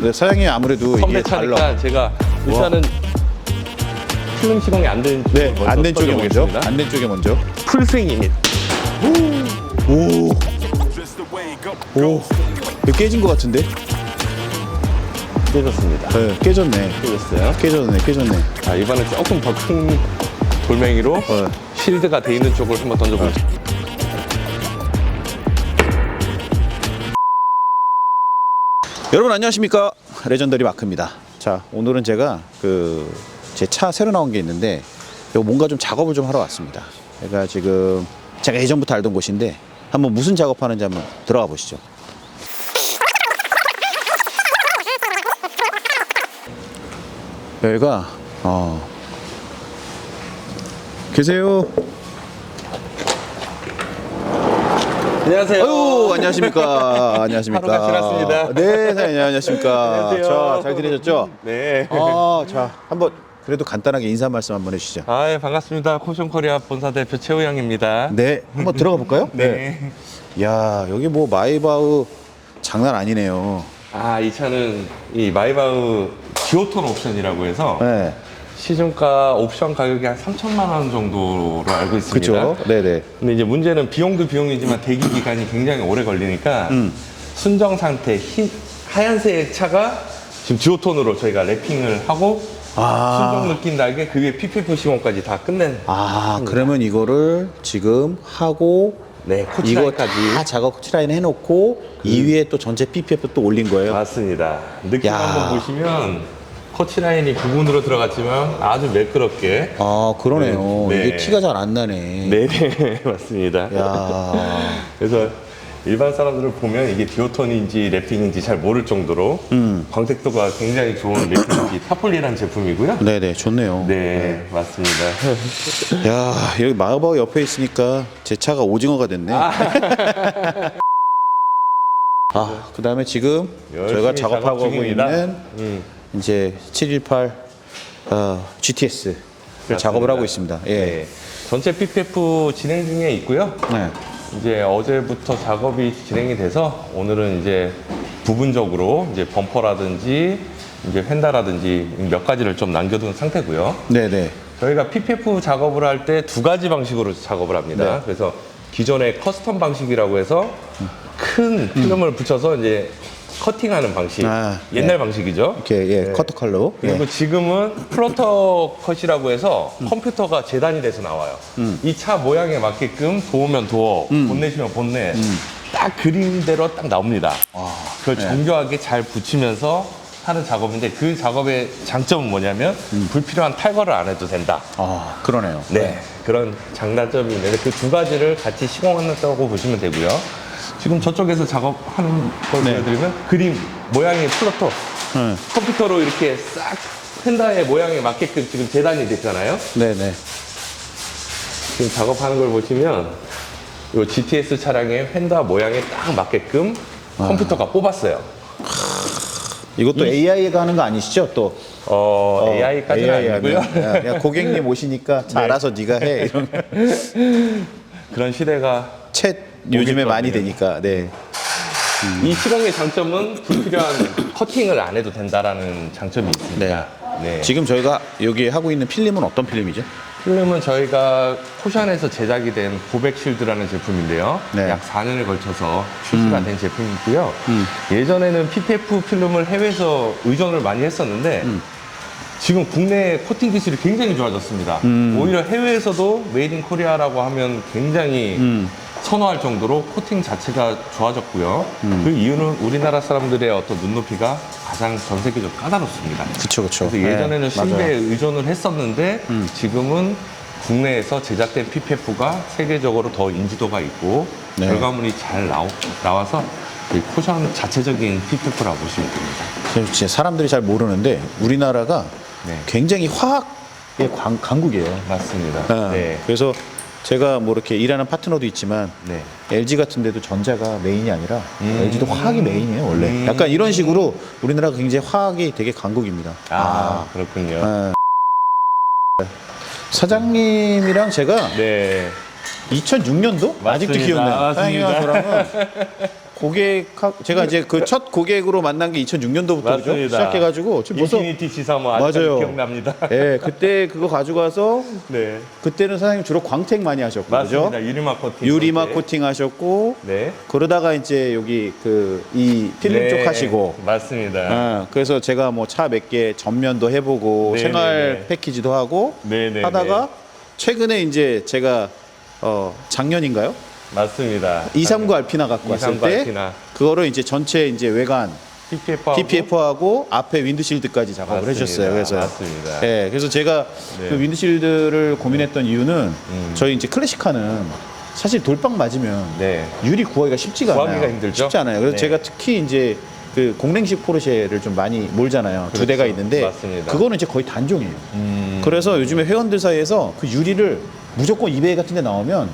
네, 사장님 아무래도 이게 달라. 선배차니까 제가 일단은 필름 시공이 안 된 네, 안 된 쪽에 먼저. 보겠습니다. 안 된 쪽에 먼저. 풀스윙입니다. 오. 오. 이거 깨진 것 같은데? 깨졌습니다. 네, 깨졌네. 깨졌어요. 깨졌네. 자, 이번에 조금 더 큰 돌멩이로 실드가 돼 있는 쪽을 한번 던져보죠. 여러분 안녕하십니까? 레전더리 마크입니다. 자, 오늘은 제가 제 차 새로 나온 게 있는데 이거 뭔가 좀 작업을 좀 하러 왔습니다. 제가 지금 제가 예전부터 알던 곳인데 한번 무슨 작업하는지 한번 들어가 보시죠. 여기가 계세요. 안녕하세요. 아유, 안녕하십니까? 안녕하십니까? 하루가 지났습니다. 네, 사장님 안녕하십니까? 안녕하세요. 자, 잘 지내셨죠? 네. 자, 한번 그래도 간단하게 인사 말씀 한번 해주시죠. 아, 예, 반갑습니다. 코션코리아 본사 대표 최우영입니다. 네, 한번 들어가 볼까요? 네. 야, 여기 뭐 마이바흐 장난 아니네요. 아, 이 차는 이 마이바흐 지오톤 옵션이라고 해서 네, 시중가 옵션 가격이 한 3천만 원 정도로 알고 있습니다. 그렇죠. 네네. 근데 이제 문제는 비용도 비용이지만 대기 기간이 굉장히 오래 걸리니까 순정 상태 하얀색 차가 지금 지오톤으로 저희가 랩핑을 하고 순정 느낌 나게 그 위에 PPF 시공까지 다 끝낸. 그러면 이거를 지금 하고 네, 이거 코치라인까지. 다 작업 코치라인 해놓고 이 위에 또 전체 PPF 또 올린 거예요. 맞습니다. 느낌 야. 한번 보시면 코치라인이 부분으로 들어갔지만 아주 매끄럽게. 그러네요. 네. 이게 티가 잘 안 나네. 네, 맞습니다. 야, 그래서 일반 사람들을 보면 이게 디오톤인지 랩핑인지 잘 모를 정도로 광택도가 굉장히 좋은 랩핑기 타폴리라는 제품이고요. 네네, 좋네요. 네, 맞습니다. 야, 여기 마이바흐 옆에 있으니까 제 차가 오징어가 됐네. 그 다음에 지금 저희가 열심히 작업하고 작업 중입니다. 있는 이제 718 GTS를 작업을 하고 있습니다. 예. 네. 전체 PPF 진행 중에 있고요. 네. 이제 어제부터 작업이 진행이 돼서 오늘은 이제 부분적으로 이제 범퍼라든지 이제 휀다라든지 몇 가지를 좀 남겨둔 상태고요. 네네. 저희가 PPF 작업을 할 때 두 가지 방식으로 작업을 합니다. 네. 그래서 기존의 커스텀 방식이라고 해서 큰 필름을 붙여서 이제 커팅하는 방식, 옛날 방식이죠. 이렇게 커터 칼로. 그리고 지금은 플로터 컷이라고 해서 컴퓨터가 재단이 돼서 나와요. 이 차 모양에 맞게끔 도우면 도어, 본넷이면 본넷, 딱 그림대로 딱 나옵니다. 그걸 정교하게 잘 붙이면서 하는 작업인데 그 작업의 장점은 뭐냐면 불필요한 탈거를 안 해도 된다. 그러네요. 네, 그런 장단점이 있는데 그 두 가지를 같이 시공한다고 보시면 되고요. 지금 저쪽에서 작업하는 걸 보여드리면 그림 모양의 플로터 컴퓨터로 이렇게 싹 펜다의 모양에 맞게끔 지금 재단이 됐잖아요. 네네. 지금 작업하는 걸 보시면 이 GTS 차량의 펜다 모양에 딱 맞게끔 컴퓨터가 뽑았어요. 이것도 AI가 하는 거 아니시죠? 또 AI까지는 아니고요. 야, 고객님 오시니까 자, 알아서 네가 해. 이런 그런 시대가 챗 요즘에 오겠죠. 많이 되니까. 네. 이 시공의 장점은 불필요한 커팅을 안 해도 된다라는 장점이 있습니다. 네. 지금 저희가 여기 하고 있는 필름은 어떤 필름이죠? 필름은 저희가 코샨에서 제작이 된 고백 실드라는 제품인데요. 네. 약 4년에 걸쳐서 출시가 된 제품이고요. 예전에는 PPF 필름을 해외에서 의존을 많이 했었는데 지금 국내 코팅 기술이 굉장히 좋아졌습니다. 오히려 해외에서도 메이드 인 코리아라고 하면 굉장히 선호할 정도로 코팅 자체가 좋아졌고요. 그 이유는 우리나라 사람들의 어떤 눈높이가 가장 전 세계적으로 까다롭습니다. 그쵸. 그래서 예전에는 네, 실내에 맞아요. 의존을 했었는데 지금은 국내에서 제작된 PPF가 세계적으로 더 인지도가 있고 네. 결과물이 잘 나와서 이 쿠션 자체적인 PPF라고 보시면 됩니다. 진짜 사람들이 잘 모르는데 우리나라가 네. 굉장히 화학의 강국이에요. 맞습니다. 네. 그래서 제가 뭐 이렇게 일하는 파트너도 있지만 네. LG 같은 데도 전자가 메인이 아니라 LG도 화학이 메인이에요 원래. 약간 이런 식으로 우리나라가 굉장히 화학이 되게 강국입니다. 그렇군요. 사장님이랑 제가 네. 2006년도? 아직도 맞습니다. 기억나요. 맞습니다. 사장님이랑 저랑은 제가 이제 그 첫 고객으로 만난 게 2006년도부터 그죠? 시작해가지고 지금 벌써 인피니티 G3 아직까지 맞아요. 기억납니다. 예, 그때 그거 가지고 와서 네, 그때는 사장님 주로 광택 많이 하셨고 그죠? 맞습니다. 유리막 코팅. 유리막 코팅 하셨고 네. 그러다가 이제 여기 이 필름 네, 쪽 하시고 맞습니다. 그래서 제가 뭐 차 몇 개 전면도 해보고 네, 생활 네, 네. 패키지도 하고 네, 네, 하다가 최근에 이제 제가 작년인가요? 맞습니다. 239 알피나 갖고 왔을 239 때 알피나. 그거를 이제 전체 이제 외관 PPF하고 PPF하고 앞에 윈드실드까지 작업을 맞습니다. 해주셨어요. 그래서 맞습니다. 예, 그래서 제가 네. 그 윈드실드를 고민했던 이유는 저희 이제 클래식카는 사실 돌빵 맞으면 네. 유리 구하기가 쉽지가 않아요. 구하기가 힘들죠? 쉽지 않아요. 그래서 네. 제가 특히 이제 그 공랭식 포르쉐를 좀 많이 몰잖아요. 두 그렇죠. 대가 있는데 맞습니다. 그거는 이제 거의 단종이에요. 그래서 요즘에 회원들 사이에서 그 유리를 무조건 이베이 같은 데 나오면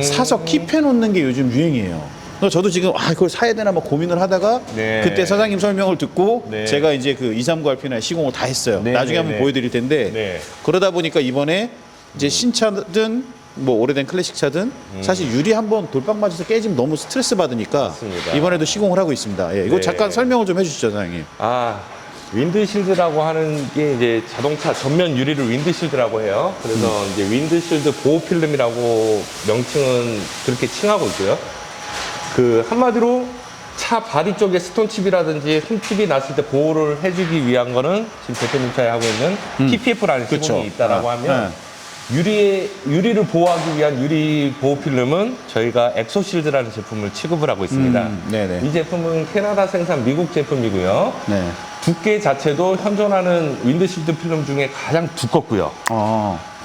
사서 킵해 놓는 게 요즘 유행이에요. 그래서 저도 지금 그걸 사야 되나 막 고민을 하다가 네. 그때 사장님 설명을 듣고 네. 제가 이제 그 239 알피나 시공을 다 했어요. 네, 나중에 네, 한번 네. 보여드릴 텐데 네. 그러다 보니까 이번에 이제 신차든 뭐 오래된 클래식 차든 사실 유리 한번 돌빵 맞아서 깨지면 너무 스트레스 받으니까 맞습니다. 이번에도 시공을 하고 있습니다. 예, 이거 네. 잠깐 설명을 좀 해주시죠, 사장님. 윈드실드라고 하는 게 이제 자동차 전면 유리를 윈드실드라고 해요. 그래서 이제 윈드실드 보호 필름이라고 명칭은 그렇게 칭하고 있고요. 그 한마디로 차 바디 쪽에 스톤칩이라든지 흠집이 났을 때 보호를 해주기 위한 거는 지금 대표님 차에 하고 있는 PPF라는 그쵸. 시공이 있다라고 하면 유리를 보호하기 위한 유리 보호 필름은 저희가 엑소실드라는 제품을 취급을 하고 있습니다. 네네. 이 제품은 캐나다 생산 미국 제품이고요. 네. 두께 자체도 현존하는 윈드실드 필름 중에 가장 두껍고요.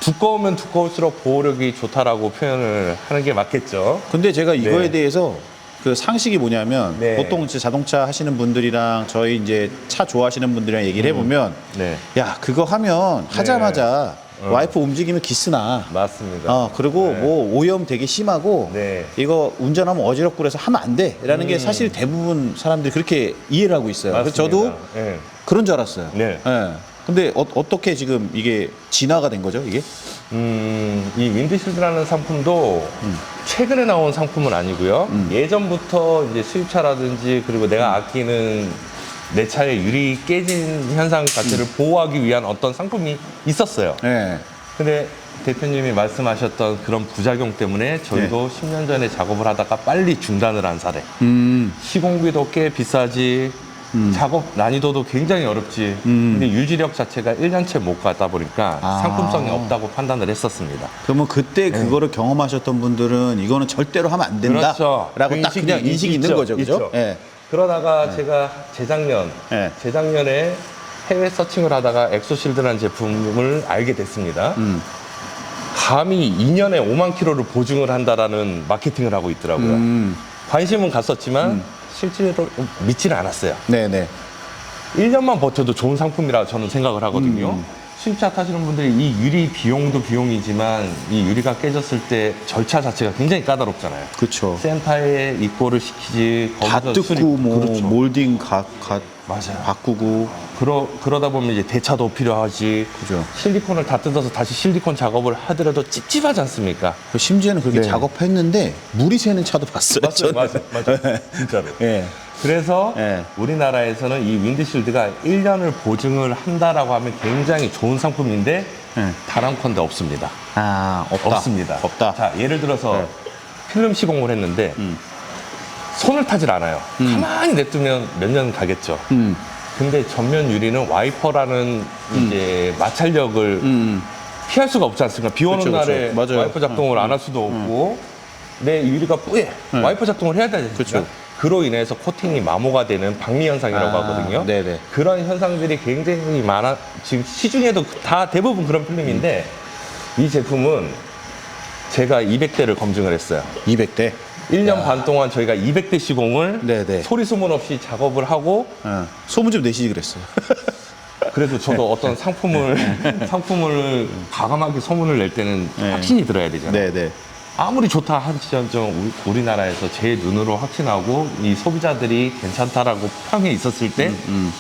두꺼우면 두꺼울수록 보호력이 좋다라고 표현을 하는 게 맞겠죠. 근데 제가 이거에 네. 대해서 그 상식이 뭐냐면 네. 보통 이제 자동차 하시는 분들이랑 저희 이제 차 좋아하시는 분들이랑 얘기를 해보면 네, 야 그거 하면 하자마자 와이프 움직이면 기스나 맞습니다. 그리고 네. 뭐 오염 되게 심하고 네. 이거 운전하면 어지럽고 그래서 하면 안 돼라는 게 사실 대부분 사람들이 그렇게 이해를 하고 있어요. 그래서 저도 네. 그런 줄 알았어요. 네. 근데 어떻게 지금 이게 진화가 된 거죠, 이게? 이 윈드실드라는 상품도 최근에 나온 상품은 아니고요. 예전부터 이제 수입차라든지 그리고 내가 아끼는 내 차의 유리 깨진 현상 자체를 보호하기 위한 어떤 상품이 있었어요. 네. 근데 대표님이 말씀하셨던 그런 부작용 때문에 저희도 10년 전에 작업을 하다가 빨리 중단을 한 사례. 시공비도 꽤 비싸지, 작업 난이도도 굉장히 어렵지. 근데 유지력 자체가 1년째 못 가다 보니까 상품성이 없다고 판단을 했었습니다. 그러면 그때 그거를 경험하셨던 분들은 이거는 절대로 하면 안 된다. 그렇죠. 라고 그 딱 그냥 인식이 있는 있죠, 거죠. 그죠? 있죠. 예. 그러다가 제가 재작년에 해외 서칭을 하다가 엑소실드라는 제품을 알게 됐습니다. 감히 2년에 5만 킬로를 보증을 한다라는 마케팅을 하고 있더라고요. 관심은 갔었지만 실제로 믿지는 않았어요. 네네. 1년만 버텨도 좋은 상품이라 저는 생각을 하거든요. 수입차 타시는 분들이 이 유리 비용도 비용이지만 이 유리가 깨졌을 때 절차 자체가 굉장히 까다롭잖아요. 그렇죠. 센터에 입고를 시키지 다 거기서 뜯고 수리- 뭐 그렇죠. 몰딩 맞아요. 바꾸고 그러다 보면 이제 대차도 필요하지. 그죠. 실리콘을 다 뜯어서 다시 실리콘 작업을 하더라도 찝찝하지 않습니까? 심지어는 그렇게 네. 작업했는데 물이 새는 차도 봤어요. 저는. 진짜로. 예. 그래서 네. 우리나라에서는 이 윈드실드가 1년을 보증을 한다라고 하면 굉장히 좋은 상품인데 네. 단한컨대 없습니다. 없다. 없습니다. 없다. 자, 예를 들어서 네. 필름 시공을 했는데 손을 타질 않아요. 가만히 냅두면 몇 년 가겠죠. 근데 전면 유리는 와이퍼라는 이제 마찰력을 피할 수가 없지 않습니까? 비 오는 그쵸, 그쵸. 날에 맞아요. 와이퍼 작동을 안 할 수도 없고 내 유리가 뿌예 와이퍼 작동을 해야 되지 그쵸. 않습니까? 그로 인해서 코팅이 마모가 되는 박리 현상이라고 하거든요. 네네. 그런 현상들이 굉장히 많아. 지금 시중에도 다 대부분 그런 필름인데 이 제품은 제가 200대를 검증을 했어요. 200대. 1년 반 동안 저희가 200대 시공을 네네. 소리 소문 없이 작업을 하고 소문 좀 내시지 그랬어요. 그래도 저도 어떤 상품을 과감하게 소문을 낼 때는 확신이 들어야 되잖아요. 네네. 아무리 좋다 할지언정 우리나라에서 제 눈으로 확신하고 이 소비자들이 괜찮다라고 평에 있었을 때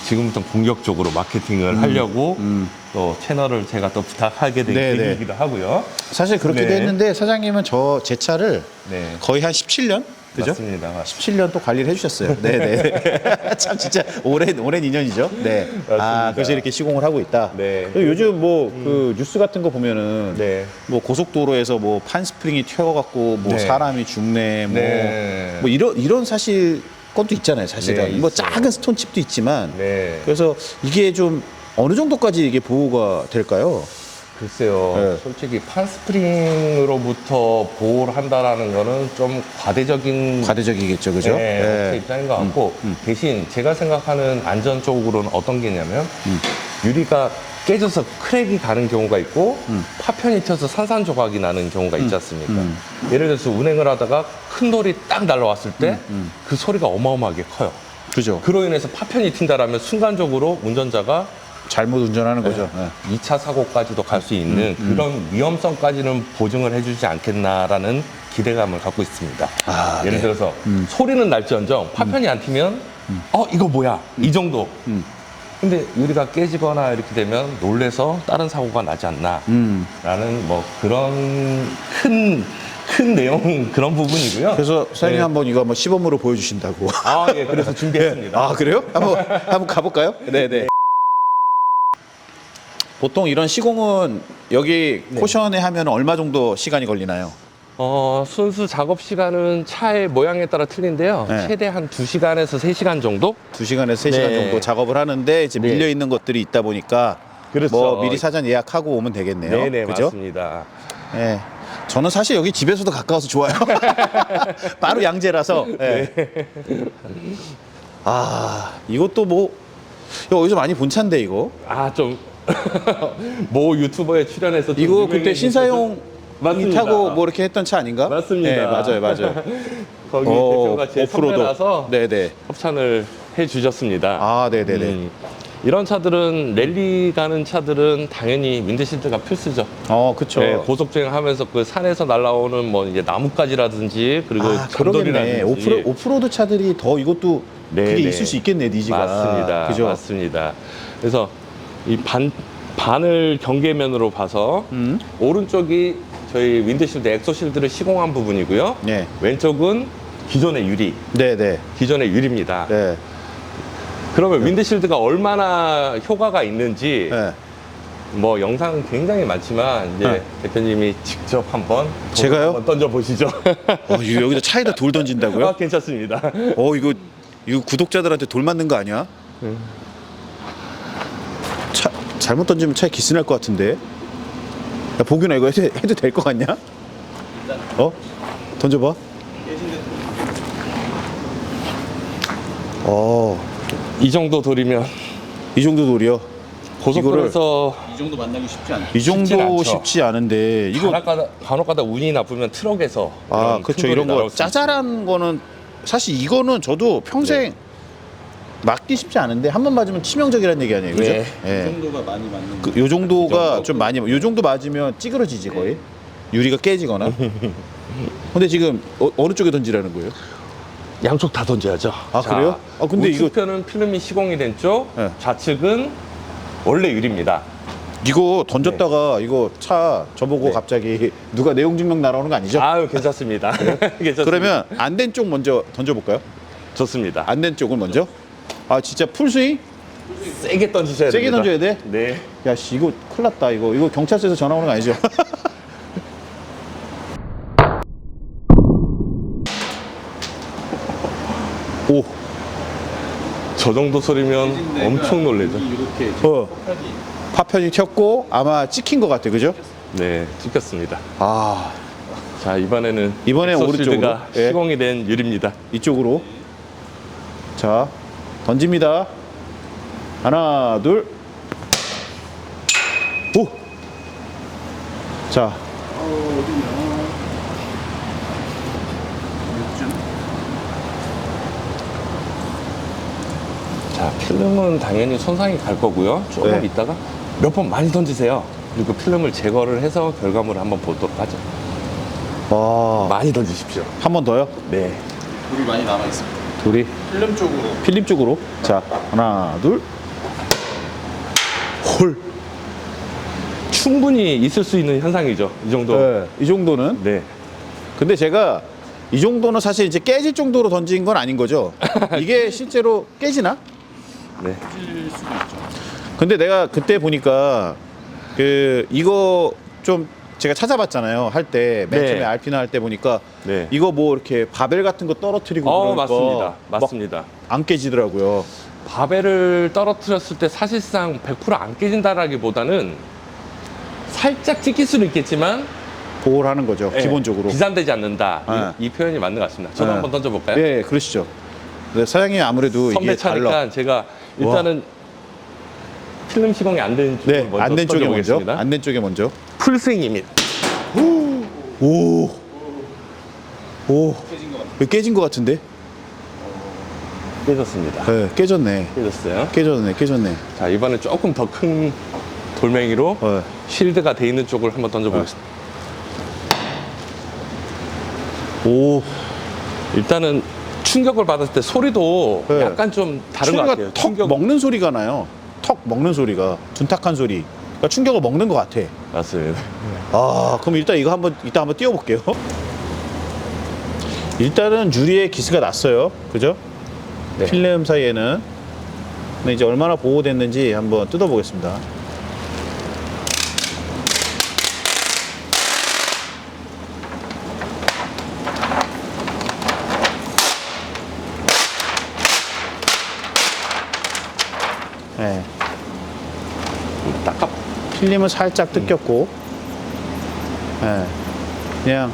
지금부터 공격적으로 마케팅을 하려고 또 채널을 제가 또 부탁하게 된 네네. 계기이기도 하고요. 사실 그렇게도 네. 했는데 사장님은 제 차를 네. 거의 한 17년? 그죠? 맞습니다. 17년 또 관리를 해주셨어요. 네네. 참 진짜 오랜 인연이죠. 네. 아, 맞습니다. 그래서 이렇게 시공을 하고 있다. 네. 그리고 요즘 뭐 그 뉴스 같은 거 보면은 네. 뭐 고속도로에서 뭐 판스프링이 튀어갖고 뭐 네. 사람이 죽네 뭐, 네. 뭐 이런 사실 건도 있잖아요. 사실은 네, 뭐 있어요. 작은 스톤칩도 있지만 네. 그래서 이게 좀 어느 정도까지 이게 보호가 될까요? 글쎄요. 네. 솔직히 판스프링으로부터 보호를 한다라는 거는 좀 과대적이겠죠, 그죠? 네, 업체 입장인 것 같고 대신 제가 생각하는 안전 쪽으로는 어떤 게냐면 유리가 깨져서 크랙이 가는 경우가 있고 파편이 튀어서 산산조각이 나는 경우가 있지 않습니까? 예를 들어서 운행을 하다가 큰 돌이 딱 날라왔을 때 그 소리가 어마어마하게 커요. 그죠. 그로 인해서 파편이 튄다라면 순간적으로 운전자가 잘못 운전하는 거죠. 네. 2차 사고까지도 갈 수 있는 그런 위험성까지는 보증을 해주지 않겠나라는 기대감을 갖고 있습니다. 아, 예를 네. 들어서 소리는 날지언정 파편이 안 튀면 이거 뭐야 이 정도. 근데 유리가 깨지거나 이렇게 되면 놀래서 다른 사고가 나지 않나라는 뭐 그런 큰 내용 그런 부분이고요. 그래서 사장님 네. 한번 이거 한번 시범으로 보여주신다고. 아, 예, 그래서 준비했습니다. 아, 그래요? 한번 가볼까요? 네네. 보통 이런 시공은 여기 네. 코션에 하면 얼마 정도 시간이 걸리나요? 순수 작업 시간은 차의 모양에 따라 틀린데요. 네. 최대 한 2시간에서 3시간 정도? 2시간에서 3시간 네. 정도 작업을 하는데 이제 네. 밀려 있는 것들이 있다 보니까 그렇죠. 뭐 미리 사전 예약하고 오면 되겠네요. 네네, 그죠? 맞습니다. 네. 저는 사실 여기 집에서도 가까워서 좋아요. 바로 양재라서. 네. 아, 이것도 뭐 이거 어디서 많이 본 차인데 이거? 아, 좀, 모 유튜버에 출연해서 좀 이거 그때 유명해진 신사용 맞습니다. 타고 뭐 이렇게 했던 차 아닌가? 맞습니다. 네, 맞아요. 거기 대표가 제 선배라서 네네. 협찬을 해 주셨습니다. 아, 네네네. 이런 차들은 랠리 가는 차들은 당연히 윈드실드가 필수죠. 그쵸. 네, 고속주행 하면서 그 산에서 날라오는 뭐 이제 나뭇가지라든지 그리고 아, 그러겠네. 감돌이라든지 오프로드 차들이 더 이것도 네, 그게 네. 있을 수 있겠네, 니즈가. 맞습니다. 그죠? 맞습니다. 그래서 이 바늘 경계면으로 봐서 오른쪽이 저희 윈드실드 엑소실드를 시공한 부분이고요. 네. 왼쪽은 기존의 유리, 네네. 기존의 유리입니다. 네. 그러면 윈드실드가 얼마나 효과가 있는지 네. 뭐 영상은 굉장히 많지만 이제 네. 대표님이 직접 한번 제가요? 한번 던져보시죠. 이거 여기다 차에다 돌 던진다고요? 아, 괜찮습니다. 이거 구독자들한테 돌 맞는 거 아니야? 잘못 던지면 차에 기스 날 것 같은데. 야, 보균아 이거 해도 될 것 같냐? 던져봐. 이 정도 돌이면 이 정도 돌이요. 고속도로에서 이 정도 만나기 쉽지 않죠. 이 쉽진 정도 않죠. 쉽지 않은데 이거 간혹가다 운이 나쁘면 트럭에서 그렇죠. 이런 거 짜잘한 거는 사실 이거는 저도 평생 맞기 쉽지 않은데 한 번 맞으면 치명적이라는 얘기 아니에요, 그죠? 네. 예. 이 정도가 많이 맞는 요 정도가 정도? 좀 많이 요 정도 맞으면 찌그러지지 거의 유리가 깨지거나. 근데 지금 어느 쪽에 던지라는 거예요? 양쪽 다 던져야죠. 아, 그래요? 근데 이거 우측편은 필름이 시공이 된 쪽, 네. 좌측은 원래 유리입니다. 이거 던졌다가 이거 차 저보고 네. 갑자기 누가 내용 증명 날아오는 거 아니죠? 아유, 괜찮습니다. 괜찮습니다. 그러면 안 된 쪽 먼저 던져볼까요? 좋습니다. 안 된 쪽을 먼저. 진짜 풀스윙? 세게 던지셔야 세게 됩니다. 던져야 돼? 네. 야, 씨, 이거 큰일 났다. 이거 경찰서에서 전화 오는 거 아니죠? 오, 저 정도 소리면 엄청 놀래죠. 이렇게 파편이 튀었고 아마 찍힌 것 같아, 그죠? 네, 찍혔습니다. 아, 자, 이번에는 이번에 엑소실드가 오른쪽으로. 예. 시공이 된 유리입니다. 이쪽으로. 자, 던집니다. 하나, 둘. 오! 자, 자, 필름은 당연히 손상이 갈 거고요. 조금 네. 있다가 몇 번 많이 던지세요. 그리고 필름을 제거를 해서 결과물을 한번 보도록 하죠. 와, 많이 던지십시오. 한 번 더요? 네. 물이 많이 남아 있습니다. 둘이. 필름 쪽으로 필름 쪽으로. 자, 하나, 둘. 홀. 충분히 있을 수 있는 현상이죠. 이 정도. 네, 이 정도는. 네. 근데 제가 이 정도는 사실 이제 깨질 정도로 던진 건 아닌 거죠. 이게 실제로 깨지나? 네. 근데 내가 그때 보니까 그 이거 좀 제가 찾아봤잖아요. 할 때 맨 네. 처음에 알피나 할 때 보니까 네. 이거 뭐 이렇게 바벨 같은 거 떨어뜨리고 그러니까 맞습니다. 막 맞습니다. 안 깨지더라고요. 바벨을 떨어뜨렸을 때 사실상 100%안 깨진다라기보다는 살짝 찍힐 수는 있겠지만 보호를 하는 거죠. 예, 기본적으로. 기산되지 않는다. 네. 이 표현이 맞는 것 같습니다. 저도 네. 한번 던져볼까요? 예, 그러시죠. 네, 사장님 아무래도 이게 선배차니까 달라. 제가 일단은 필름 시공이 안 된 쪽을 네, 먼저 안 된 쪽에 먼저. 던져보겠습니다. 안 된 쪽에 먼저. 풀스윙입니다. 오. 오. 깨진 것 같은데? 깨졌습니다. 네, 깨졌네. 깨졌어요. 깨졌네. 자, 이번에 조금 더 큰 돌멩이로 네. 쉴드가 돼 있는 쪽을 한번 던져보겠습니다. 오. 일단은 충격을 받았을 때 소리도 네. 약간 좀 다른 것 같아요. 턱 먹는 소리가 나요. 턱 먹는 소리가. 둔탁한 소리. 그러니까 충격을 먹는 것 같아. 맞습니다. 아, 그럼 일단 이거 이따 한번 띄워볼게요. 일단은 유리에 기스가 났어요. 그죠? 네. 필름 사이에는. 근데 이제 얼마나 보호됐는지 한번 뜯어보겠습니다. 네. 딱 필름은 살짝 뜯겼고, 예, 그냥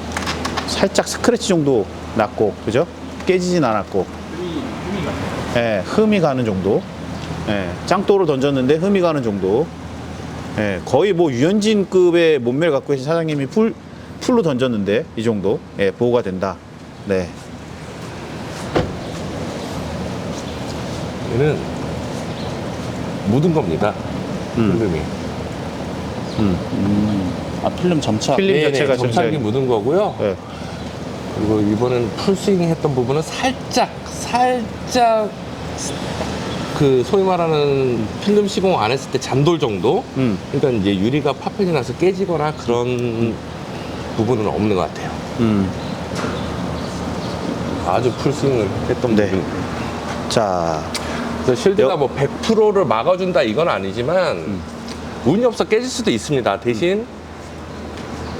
살짝 스크래치 정도 났고, 그죠? 깨지진 않았고, 예, 흠이 가는 정도, 예, 짱또를 던졌는데 흠이 가는 정도, 예, 거의 뭐 유현진급의 몸매를 갖고 계신 사장님이 풀로 던졌는데 이 정도, 예, 보호가 된다. 네, 얘는 묻은 겁니다. 필름이. 아 필름 점차. 필름 네네, 자체가 점착이 좀 묻은 거고요. 예, 그리고 이번엔 풀스윙 했던 부분은 살짝 그 소위 말하는 필름 시공 안 했을 때 잔돌 정도. 그러니까 이제 유리가 파편이 나서 깨지거나 그런 부분은 없는 것 같아요. 아주 풀스윙을 했던 네. 부분. 자, 그래서 쉴드가 뭐 100%를 막아준다 이건 아니지만 운이 없어 깨질 수도 있습니다. 대신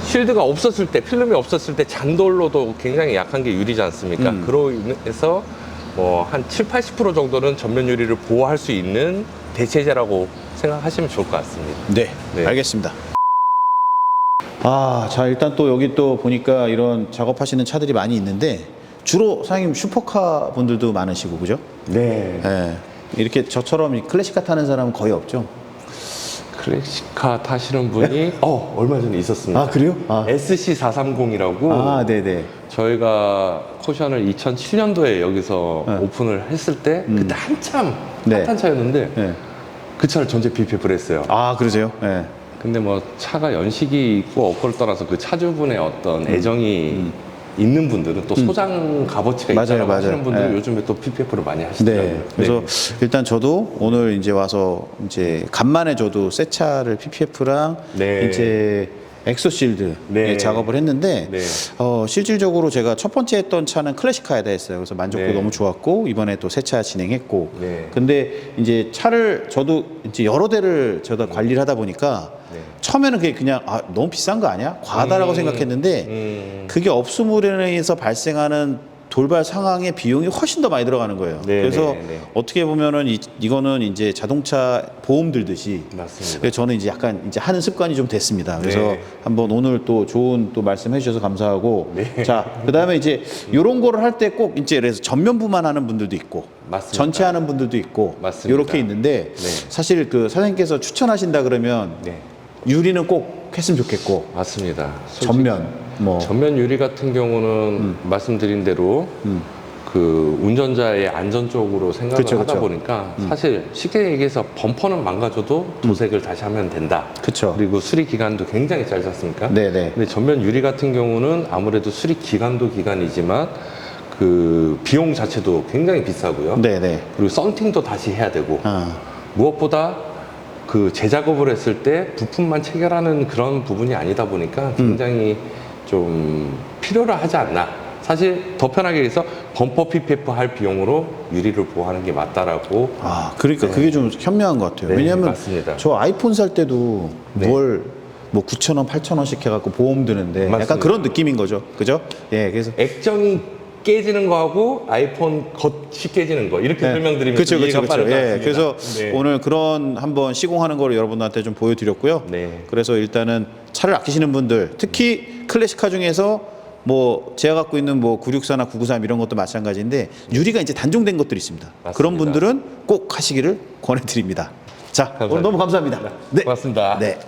쉴드가 없었을 때, 필름이 없었을 때 잔돌로도 굉장히 약한 게 유리지 않습니까? 그로 인해서 뭐 한 70~80% 정도는 전면 유리를 보호할 수 있는 대체제라고 생각하시면 좋을 것 같습니다. 네, 네. 알겠습니다. 아, 자, 일단 또 여기 또 보니까 이런 작업하시는 차들이 많이 있는데 주로 사장님 슈퍼카 분들도 많으시고, 그죠? 네. 예. 이렇게 저처럼 이 클래식카 타는 사람은 거의 없죠. 클래식카 타시는 분이 얼마 전에 있었습니다. 아, 그래요? 아, SC430이라고 아, 네네. 저희가 코션을 2007년도에 여기서 네. 오픈을 했을 때 그때 한참 네. 핫한 차였는데 네. 그 차를 전체 PPF를 했어요. 아, 그러세요? 예. 근데 뭐 차가 연식이 있고 없고를 떠나서 그 차주분의 어떤 애정이 있는 분들은 또 소장 값어치가 맞아요, 있다고 하시는 맞아요. 분들은 네. 요즘에 또 PPF를 많이 하시더라고요. 네. 그래서 일단 저도 오늘 이제 와서 이제 간만에 저도 새 차를 PPF랑 네. 이제 엑소실드 네. 작업을 했는데 네. 실질적으로 제가 첫 번째 했던 차는 클래식카에다 했어요. 그래서 만족도 네. 너무 좋았고 이번에 또 새 차 진행했고 네. 근데 이제 차를 저도 이제 여러 대를 저도 관리를 하다 보니까 네. 처음에는 그게 그냥 너무 비싼 거 아니야? 과하다라고 생각했는데 그게 없음으로 인해서 발생하는 돌발 상황의 비용이 훨씬 더 많이 들어가는 거예요. 네, 그래서 네, 네. 어떻게 보면은 이거는 이제 자동차 보험 들듯이 맞습니다. 그래서 저는 이제 약간 이제 하는 습관이 좀 됐습니다. 그래서 네. 한번 오늘 또 좋은 또 말씀해 주셔서 감사하고 네. 자 그다음에 이제 이런 거를 할 때 꼭 이제 그래서 전면부만 하는 분들도 있고 맞습니다. 전체 하는 분들도 있고 맞습니다. 이렇게 있는데 네. 사실 그 사장님께서 추천하신다 그러면 네. 유리는 꼭 했으면 좋겠고 맞습니다. 솔직히 전면 뭐 전면 유리 같은 경우는 말씀드린 대로 그 운전자의 안전 쪽으로 생각을 그쵸, 하다 그쵸. 보니까 사실 쉽게 얘기해서 범퍼는 망가져도 도색을 다시 하면 된다. 그쵸. 그리고 수리 기간도 굉장히 짧지 않습니까? 네네. 근데 전면 유리 같은 경우는 아무래도 수리 기간도 기간이지만 그 비용 자체도 굉장히 비싸고요. 네네. 그리고 썬팅도 다시 해야 되고 아, 무엇보다 그 재작업을 했을 때 부품만 체결하는 그런 부분이 아니다 보니까 굉장히 좀 필요로 하지 않나 사실 더 편하게 해서 범퍼 PPF 할 비용으로 유리를 보호하는 게 맞다라고. 아, 그러니까 그게 좀 현명한 것 같아요. 네, 왜냐하면 맞습니다. 저 아이폰 살 때도 네. 뭘 뭐 9,000원, 8,000원씩 해갖고 보험 드는데 약간 맞습니다. 그런 느낌인 거죠. 그죠? 예, 그래서 액정이 깨지는 거하고 아이폰 겉이 깨지는 거 이렇게 설명드리면 그렇죠, 이해가 그렇죠, 빠를 것 예, 같습니다. 그래서 네. 오늘 그런 한번 시공하는 거를 여러분들한테 좀 보여드렸고요. 네. 그래서 일단은 차를 아끼시는 분들, 특히 클래식카 중에서 뭐 제가 갖고 있는 뭐 964나 993 이런 것도 마찬가지인데 유리가 이제 단종된 것들이 있습니다. 그런 분들은 꼭 하시기를 권해드립니다. 자, 오늘 너무 감사합니다. 네, 고맙습니다. 네.